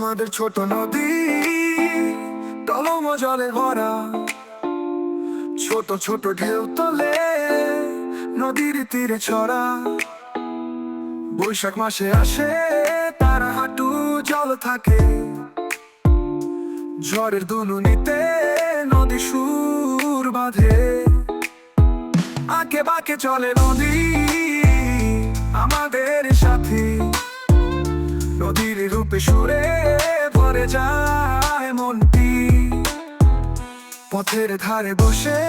আমাদের ছোট নদী টলম জলে ভরা, ছোট ছোট ঢেউ তোলে নদীর তীরে ছড়া। বৈশাখ মাসে আসে তারা হাঁটু জল থাকে, ঝড়ের দুলুনিতে নদী সুর বাঁধে। আঁকে বাঁকে চলে নদী আমাদের সাথী, নদীর রূপে সুরে ভরে যায় মনটি। পথের ধারে বসে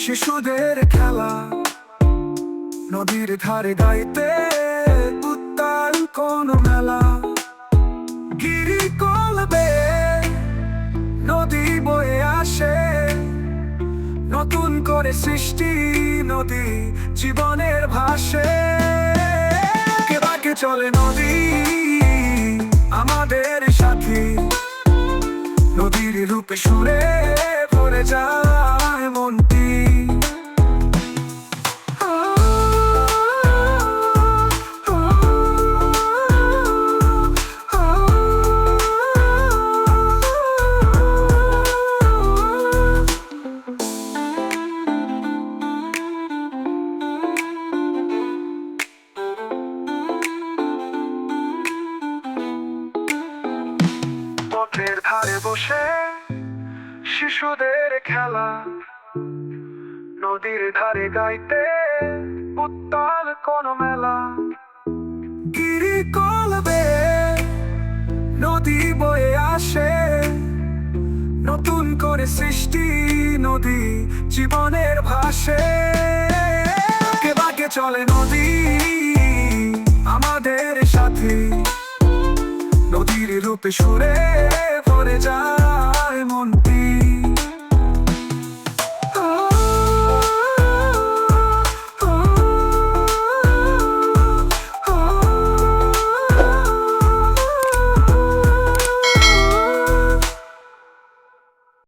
শিশুদের খেলা, নদীর ধারে গাইতে উত্তাল কোন মেলা। গিরি কলবে নদী বয়ে আসে, নতুন করে সৃষ্টি নদী জীবনের ভাসে। আঁকে বাঁকে চলে নদী আমাদের সাথী, নদীর রূপে সুরে ভরে যায় মনটি। পথের ধারে বসে শিশুদের খেলা, নদীর ধারে গাইতে উত্তাল কোন মেলা। গিরি কলবে নদী বয়ে আসে, নতুন করে সৃষ্টি নদী জীবনের ভাসে। আঁকে বাঁকে চলে নদী আমাদের সাথী, নদীর রূপে সুরে ভরে যায়